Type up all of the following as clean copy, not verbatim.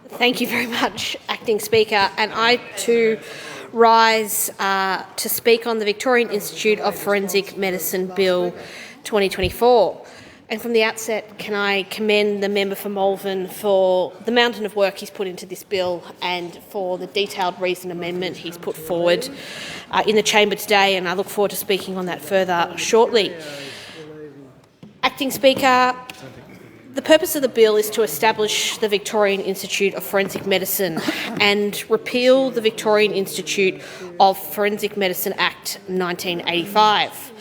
Thank you very much, Acting Speaker. And I too rise to speak on the Victorian Institute of Forensic Medicine Bill 2024. And from the outset, can I commend the member for Malvern for the mountain of work he's put into this bill and for the detailed reasoned amendment he's put forward in the chamber today, and I look forward to speaking on that further shortly. Acting Speaker, the purpose of the bill is to establish the Victorian Institute of Forensic Medicine and repeal the Victorian Institute of Forensic Medicine Act 1985.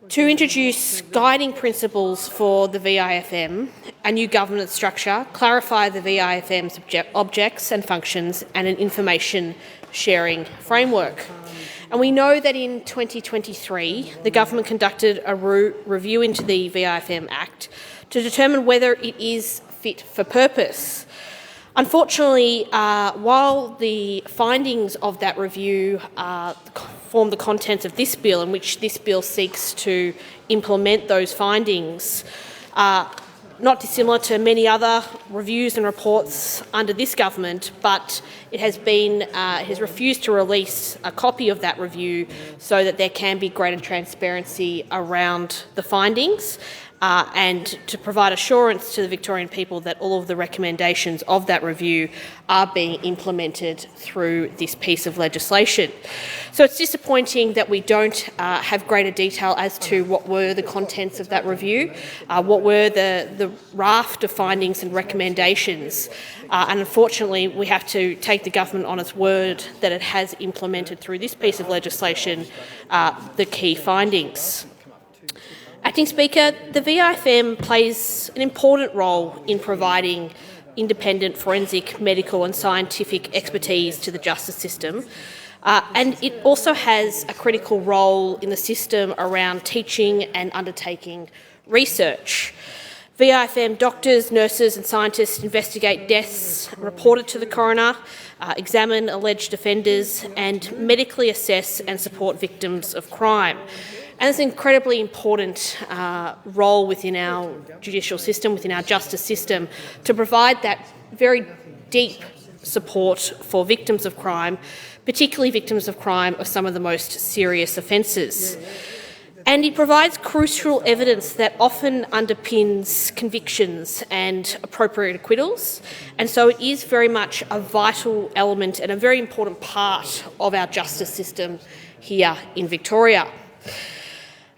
To introduce guiding principles for the VIFM, a new governance structure, clarify the VIFM's objects and functions, and an information sharing framework. And we know that in 2023, the government conducted a review into the VIFM Act to determine whether it is fit for purpose. Unfortunately, while the findings of that review form the contents of this bill, in which this bill seeks to implement those findings, not dissimilar to many other reviews and reports under this government, but it has refused to release a copy of that review so that there can be greater transparency around the findings and to provide assurance to the Victorian people that all of the recommendations of that review are being implemented through this piece of legislation. So it's disappointing that we don't have greater detail as to what were the contents of that review, what were the raft of findings and recommendations, and unfortunately we have to take the government on its word that it has implemented through this piece of legislation the key findings. Acting Speaker, the VIFM plays an important role in providing independent forensic, medical and scientific expertise to the justice system, and it also has a critical role in the system around teaching and undertaking research. VIFM doctors, nurses and scientists investigate deaths reported to the coroner, examine alleged offenders and medically assess and support victims of crime. And it's an incredibly important role within our judicial system, within our justice system, to provide that very deep support for victims of crime, particularly victims of crime of some of the most serious offences. And it provides crucial evidence that often underpins convictions and appropriate acquittals. And so it is very much a vital element and a very important part of our justice system here in Victoria.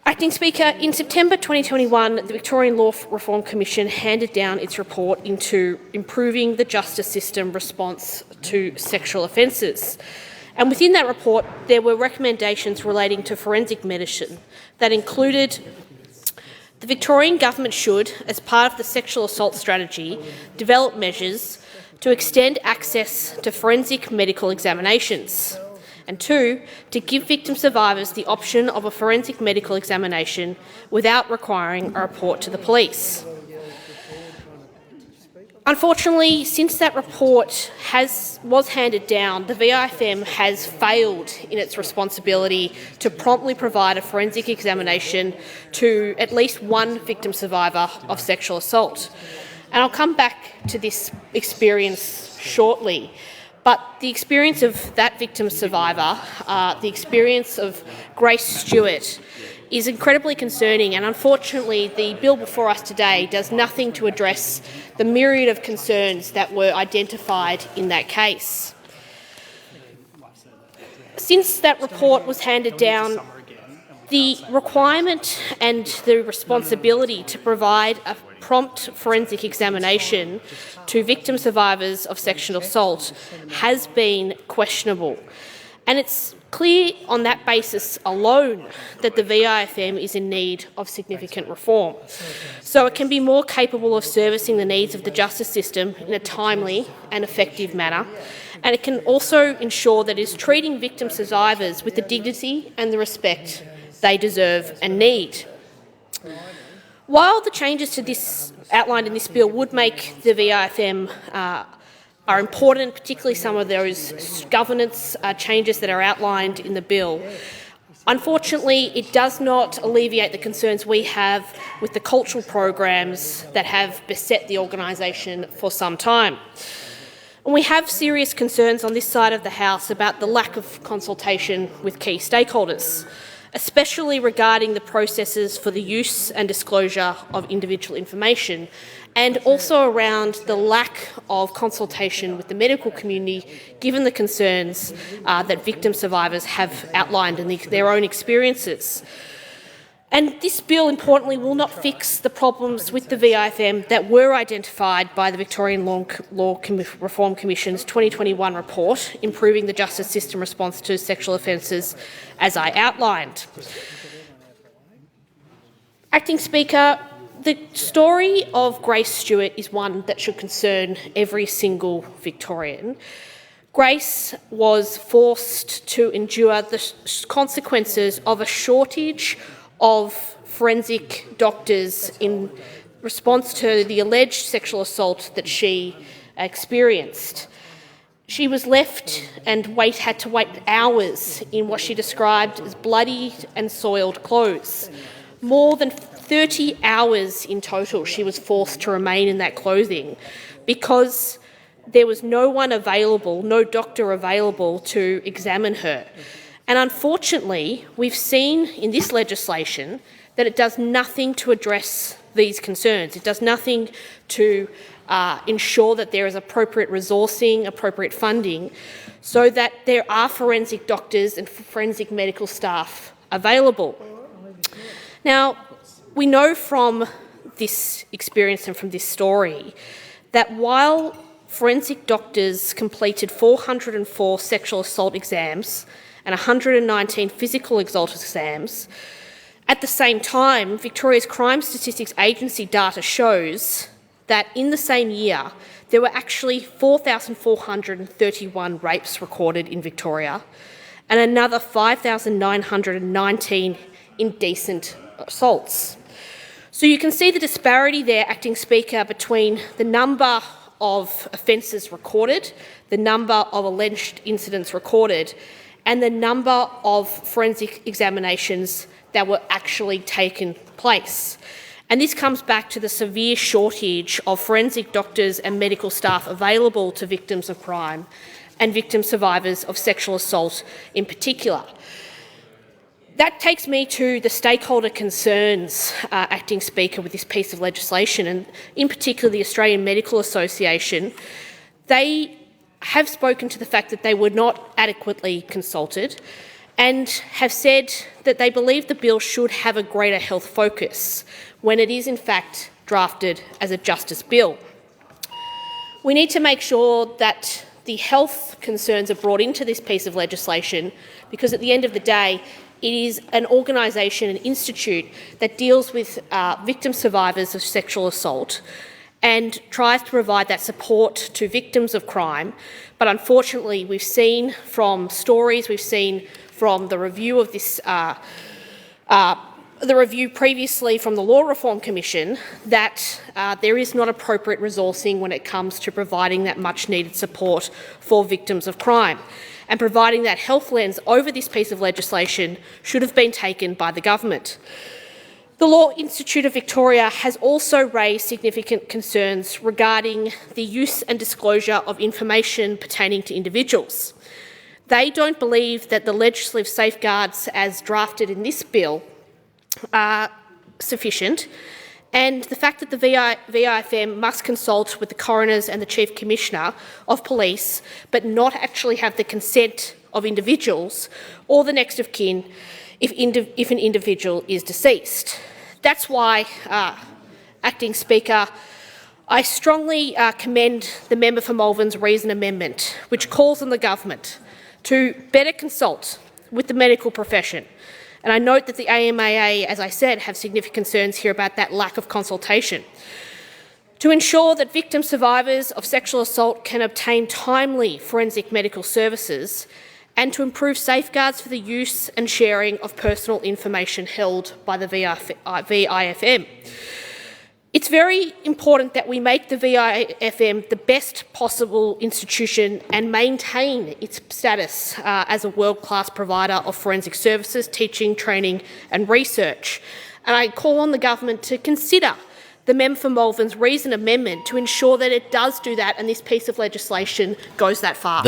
Acting Speaker, in September 2021, the Victorian Law Reform Commission handed down its report into improving the justice system response to sexual offences. And within that report, there were recommendations relating to forensic medicine that included the Victorian government should, as part of the sexual assault strategy, develop measures to extend access to forensic medical examinations. And two, to give victim survivors the option of a forensic medical examination without requiring a report to the police. Unfortunately, since that report was handed down, the VIFM has failed in its responsibility to promptly provide a forensic examination to at least one victim survivor of sexual assault. And I'll come back to this experience shortly. But the experience of that victim survivor, the experience of Grace Stewart, is incredibly concerning, and unfortunately the bill before us today does nothing to address the myriad of concerns that were identified in that case. Since that report was handed down, the requirement and the responsibility to provide a prompt forensic examination to victim survivors of sexual assault has been questionable. And it's clear on that basis alone that the VIFM is in need of significant reform, so it can be more capable of servicing the needs of the justice system in a timely and effective manner, and it can also ensure that it is treating victim survivors with the dignity and the respect they deserve and need. While the changes to this outlined in this bill would make the VIFM are important, particularly some of those governance changes that are outlined in the bill, unfortunately it does not alleviate the concerns we have with the cultural programs that have beset the organisation for some time. And we have serious concerns on this side of the House about the lack of consultation with key stakeholders, especially regarding the processes for the use and disclosure of individual information, and also around the lack of consultation with the medical community, given the concerns that victim survivors have outlined in their own experiences. And this bill, importantly, will not fix the problems with the VIFM that were identified by the Victorian Law Reform Commission's 2021 report, Improving the Justice System Response to Sexual Offences, as I outlined. Acting Speaker, the story of Grace Stewart is one that should concern every single Victorian. Grace was forced to endure the consequences of a shortage of forensic doctors in response to the alleged sexual assault that she experienced. She was left and had to wait hours in what she described as bloody and soiled clothes. More than 30 hours in total she was forced to remain in that clothing because there was no one available, no doctor available to examine her. And unfortunately, we've seen in this legislation that it does nothing to address these concerns. It does nothing to ensure that there is appropriate resourcing, appropriate funding, so that there are forensic doctors and forensic medical staff available. Now, we know from this experience and from this story that while forensic doctors completed 404 sexual assault exams and 119 physical assault exams, at the same time, Victoria's Crime Statistics Agency data shows that in the same year, there were actually 4,431 rapes recorded in Victoria and another 5,919 indecent assaults. So you can see the disparity there, Acting Speaker, between the number of offences recorded, the number of alleged incidents recorded, and the number of forensic examinations that were actually taken place. And this comes back to the severe shortage of forensic doctors and medical staff available to victims of crime and victim survivors of sexual assault in particular. That takes me to the stakeholder concerns, Acting Speaker, with this piece of legislation, and in particular the Australian Medical Association. They have spoken to the fact that they were not adequately consulted and have said that they believe the bill should have a greater health focus when it is in fact drafted as a justice bill. We need to make sure that the health concerns are brought into this piece of legislation because at the end of the day, it is an organisation, an institute that deals with victim survivors of sexual assault and tries to provide that support to victims of crime. But unfortunately, we've seen from stories, we've seen from the review of this, the review previously from the Law Reform Commission, that there is not appropriate resourcing when it comes to providing that much-needed support for victims of crime. And providing that health lens over this piece of legislation should have been taken by the government. The Law Institute of Victoria has also raised significant concerns regarding the use and disclosure of information pertaining to individuals. They don't believe that the legislative safeguards as drafted in this bill are sufficient, and the fact that the VIFM must consult with the coroners and the Chief Commissioner of Police but not actually have the consent of individuals or the next of kin if an individual is deceased. That's why, Acting Speaker, I strongly commend the member for Malvern's reason amendment, which calls on the government to better consult with the medical profession. And I note that the AMAA, as I said, have significant concerns here about that lack of consultation. To ensure that victim survivors of sexual assault can obtain timely forensic medical services and to improve safeguards for the use and sharing of personal information held by the VIFM. It's very important that we make the VIFM the best possible institution and maintain its status as a world-class provider of forensic services, teaching, training and research. And I call on the government to consider the member for Malvern's reasoned amendment to ensure that it does do that and this piece of legislation goes that far.